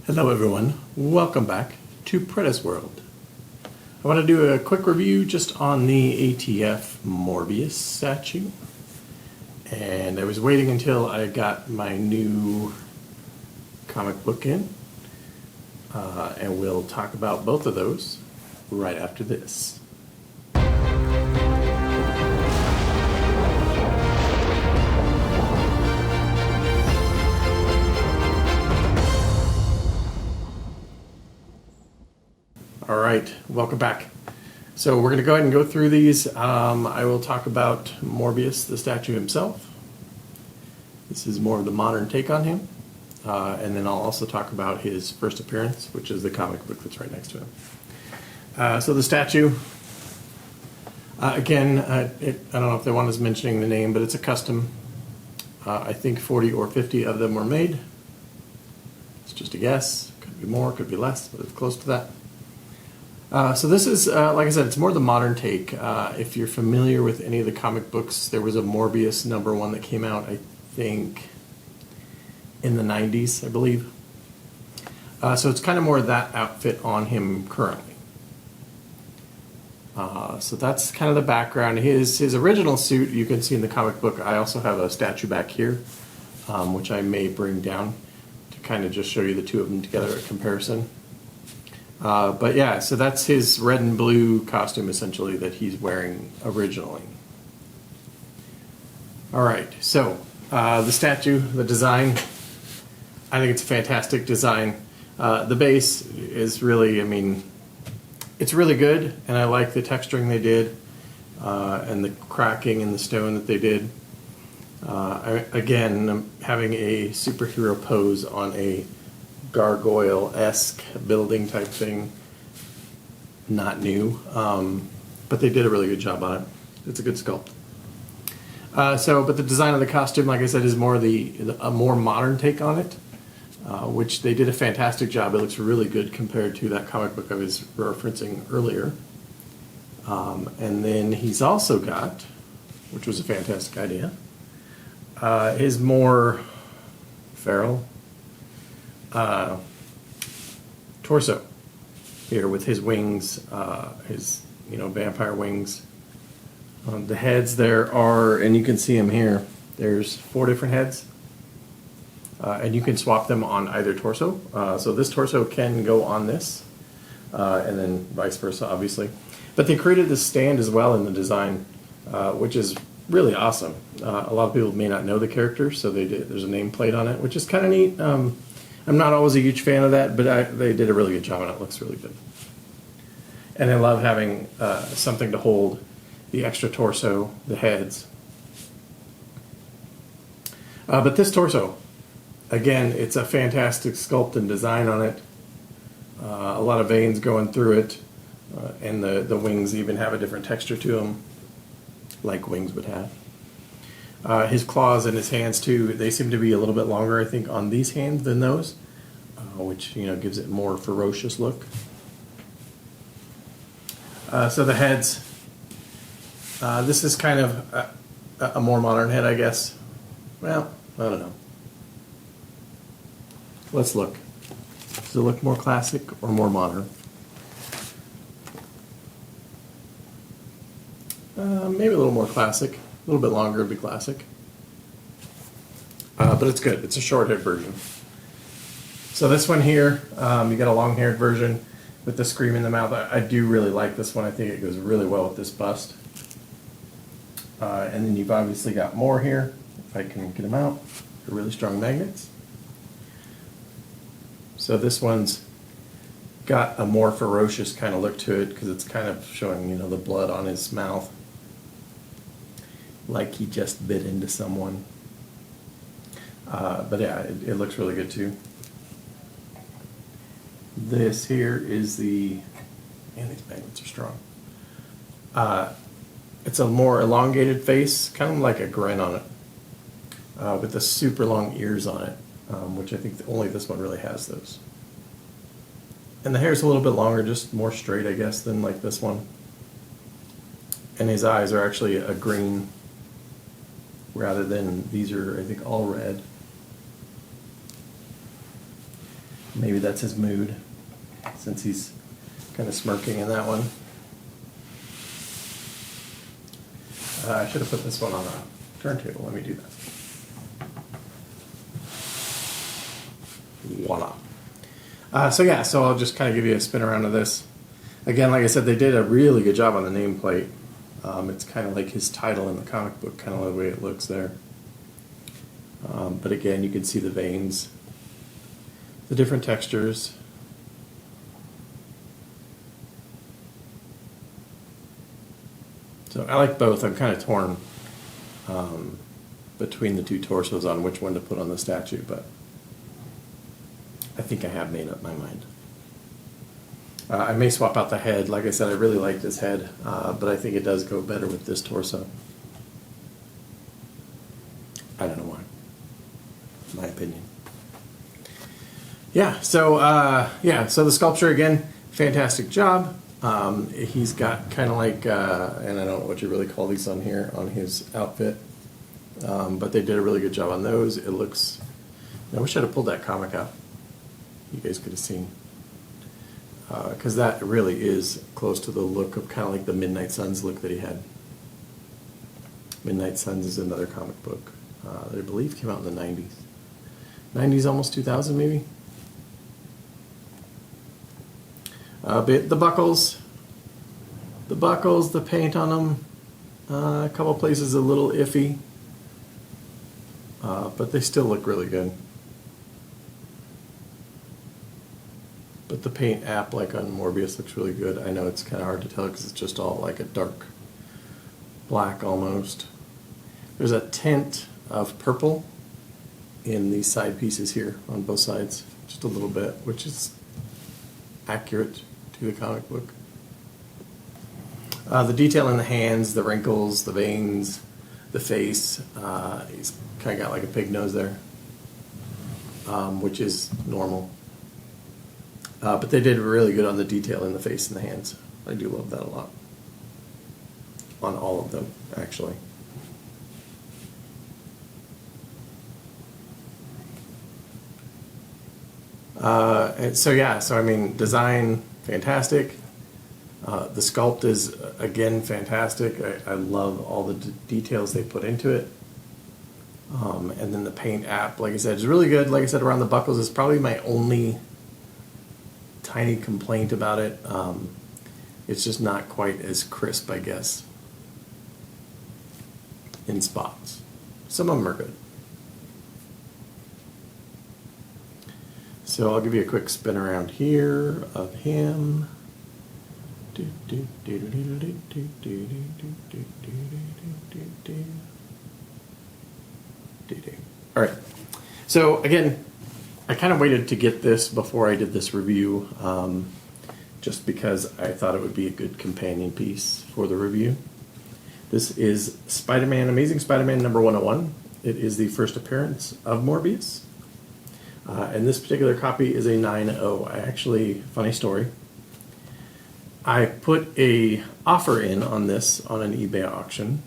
Hello everyone, welcome back to Preda's World. I want to do a quick review just on the ATF Morbius statue. And I was waiting until I got my new comic book in. And we'll talk about both of those right after this. Alright, welcome back. So we're going to go ahead and go through these. I will talk about Morbius, the statue himself. This is more of the modern take on him. And then I'll also talk about his first appearance, which is the comic book that's right next to him. So the statue, again, I don't know if they want us mentioning the name, but it's a custom. I think 40 or 50 of them were made. It's just a guess. Could be more, could be less, but it's close to that. So this is, like I said, it's more the modern take. If you're familiar with any of the comic books, there was a Morbius #1 that came out, I think, in the 90s, I believe. So it's kind of more that outfit on him currently. So that's kind of the background. His original suit, you can see in the comic book. I also have a statue back here, which I may bring down to kind of just show you the two of them together at comparison. But yeah, so that's his red and blue costume essentially that he's wearing originally. Alright, so the statue, the design, I think it's a fantastic design. The base is really, I mean, it's really good, and I like the texturing they did, and the cracking in the stone that they did. Again, I'm having a superhero pose on a gargoyle-esque building type thing. Not new, but they did a really good job on it. It's a good sculpt. But the design of the costume, like I said, is more a more modern take on it, which they did a fantastic job. It looks really good compared to that comic book I was referencing earlier. And then he's also got, which was a fantastic idea, his more feral torso here with his wings, his vampire wings. The heads there are, and you can see them here, there's 4 different heads, and you can swap them on either torso. So this torso can go on this, and then vice versa, obviously. But they created this stand as well in the design, which is really awesome. A lot of people may not know the character, so there's a nameplate on it, which is kind of neat. I'm not always a huge fan of that, but they did a really good job and it looks really good. And I love having something to hold the extra torso, the heads. But this torso, again, it's a fantastic sculpt and design on it. A lot of veins going through it, and the wings even have a different texture to them, like wings would have. His claws and his hands too, they seem to be a little bit longer, I think, on these hands than those, which gives it a more ferocious look. So the heads, this is kind of a more modern head, I guess. Well, I don't know. Let's look. Does it look more classic or more modern? Maybe a little more classic. A little bit longer would be classic. But it's good. It's a short-haired version. So this one here, you got a long-haired version with the scream in the mouth. I do really like this one. I think it goes really well with this bust. And then you've obviously got more here, if I can get them out. They're really strong magnets. So this one's got a more ferocious kind of look to it because it's kind of showing, the blood on his mouth. Like he just bit into someone. But yeah, it looks really good too. This here is man, these magnets are strong. It's a more elongated face, kind of like a grin on it, with the super long ears on it, which I think only this one really has those. And the hair's a little bit longer, just more straight, I guess, than like this one. And his eyes are actually a green, rather than these are, I think, all red. Maybe that's his mood, since he's kind of smirking in that one. I should have put this one on a turntable. Let me do that. Voila. So I'll just kind of give you a spin around of this. Again, like I said, they did a really good job on the nameplate. It's kind of like his title in the comic book, kind of the way it looks there. But again, you can see the veins, the different textures. So I like both. I'm kind of torn between the two torsos on which one to put on the statue, but I think I have made up my mind. I may swap out the head. Like I said, I really like this head, but I think it does go better with this torso. I don't know why. My opinion. So the sculpture, again, fantastic job. He's got kind of like, and I don't know what you really call these on here, on his outfit, but they did a really good job on those. It looks, I wish I'd have pulled that comic out. You guys could have seen. Because that really is close to the look of kind of like the Midnight Suns look that he had. Midnight Suns is another comic book that I believe came out in the 90s. 90s, almost 2000 maybe. The buckles, the paint on them, a couple places a little iffy, but they still look really good. But the paint app, like on Morbius, looks really good. I know it's kind of hard to tell because it's just all like a dark black almost. There's a tint of purple in these side pieces here on both sides, just a little bit, which is accurate to the comic book. The detail in the hands, the wrinkles, the veins, the face. He's kind of got like a pig nose there, which is normal. But they did really good on the detail in the face and the hands. I do love that a lot. On all of them, actually. So I mean, design, fantastic. The sculpt is, again, fantastic. I love all the details they put into it. And then the paint app, like I said, is really good. Like I said, around the buckles is probably my only tiny complaint about it. It's just not quite as crisp, I guess, in spots. Some of them are good. So I'll give you a quick spin around here of him. All right. So again, I kind of waited to get this before I did this review, just because I thought it would be a good companion piece for the review. This is Spider-Man, Amazing Spider-Man number 101. It is the first appearance of Morbius. And this particular copy is a 9.0. I actually, funny story, I put a offer in on this on an eBay auction.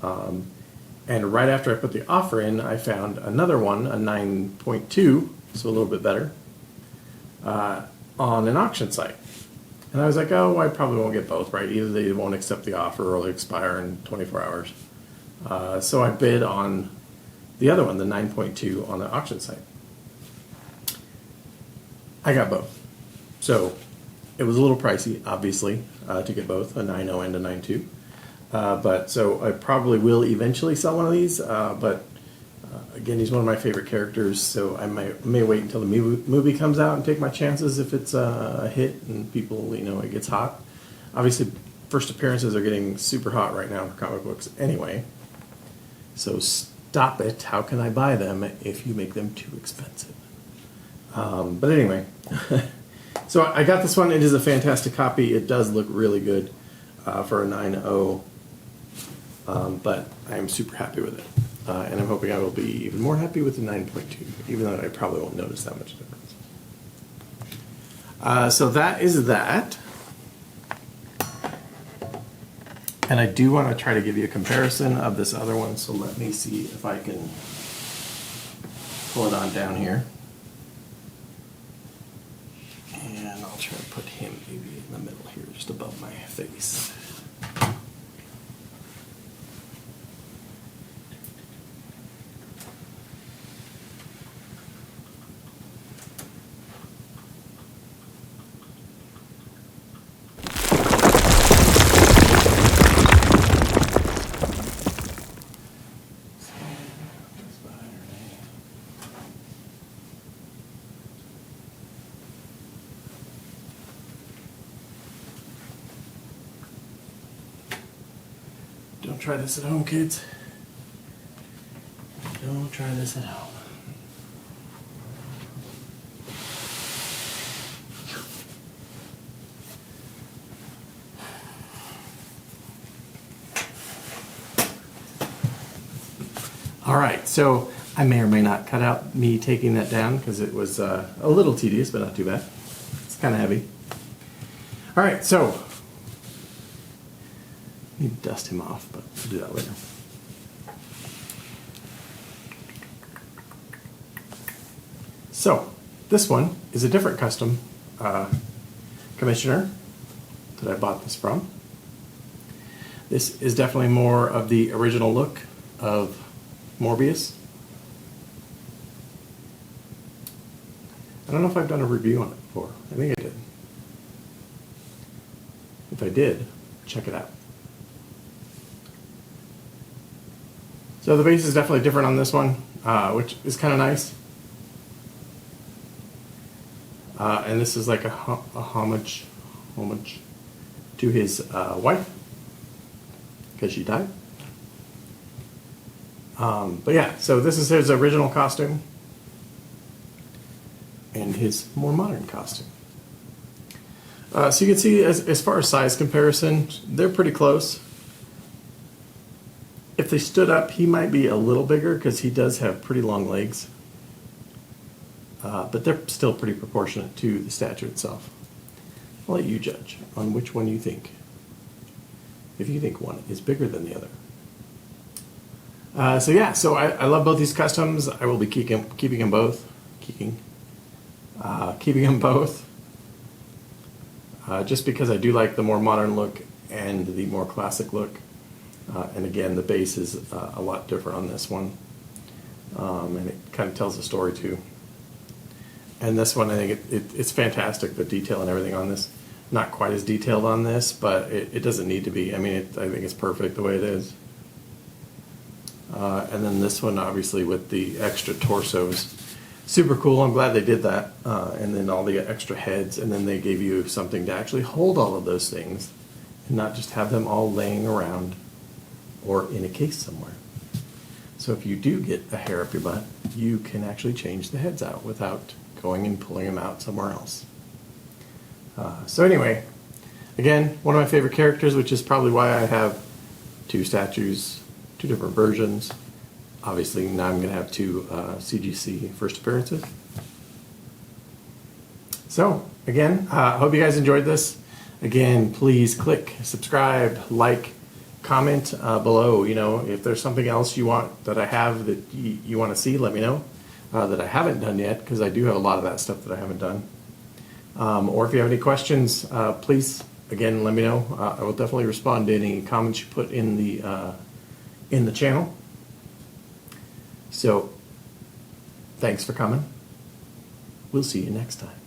And right after I put the offer in, I found another one, a 9.2, so a little bit better, on an auction site. And I was like, oh, I probably won't get both, right? Either they won't accept the offer or it'll expire in 24 hours. So I bid on the other one, the 9.2, on the auction site. I got both. So it was a little pricey, obviously, to get both, a 9.0 and a 9.2. But so I probably will eventually sell one of these, but again, he's one of my favorite characters, so I may wait until the movie comes out and take my chances if it's a hit and people, it gets hot. Obviously, first appearances are getting super hot right now for comic books anyway, so stop it. How can I buy them if you make them too expensive? But anyway, so I got this one. It is a fantastic copy. It does look really good for a 9.0. But I am super happy with it. And I'm hoping I will be even more happy with the 9.2, even though I probably won't notice that much difference. So that is that. And I do want to try to give you a comparison of this other one, so let me see if I can pull it on down here. I'll try to put him maybe in the middle here, just above my face. Don't try this at home, kids. Don't try this at home. All right, so I may or may not cut out me taking that down because it was a little tedious, but not too bad. It's kind of heavy. All right, so I need to dust him off, but we'll do that later. So this one is a different custom commissioner that I bought this from. This is definitely more of the original look of Morbius. I don't know if I've done a review on it before. I think I did. If I did, check it out. So the base is definitely different on this one, which is kind of nice. And this is like a homage to his wife, because she died. But yeah, so this is his original costume and his more modern costume. So you can see as far as size comparison, they're pretty close. If they stood up, he might be a little bigger because he does have pretty long legs. But they're still pretty proportionate to the statue itself. I'll let you judge on which one you think. If you think one is bigger than the other. So yeah, so I love both these customs. I will be keeping them both. Keeping them both. Just because I do like the more modern look and the more classic look. And again, the base is a lot different on this one. And it kind of tells a story too. And this one, I think it's fantastic, the detail and everything on this. Not quite as detailed on this, but it doesn't need to be. I mean, I think it's perfect the way it is. And then this one, obviously, with the extra torsos. Super cool. I'm glad they did that. And then all the extra heads. And then they gave you something to actually hold all of those things. And not just have them all laying around or in a case somewhere. So if you do get a hair up your butt, you can actually change the heads out without going and pulling them out somewhere else. So anyway, again, one of my favorite characters, which is probably why I have two statues, two different versions. Obviously, now I'm going to have two CGC first appearances. So, again, I hope you guys enjoyed this. Again, please click subscribe, like, comment below. You know, if there's something else you want that I have that you want to see, let me know. That I haven't done yet, because I do have a lot of that stuff that I haven't done. Or if you have any questions, please, again, let me know. I will definitely respond to any comments you put in the channel. So, thanks for coming. We'll see you next time.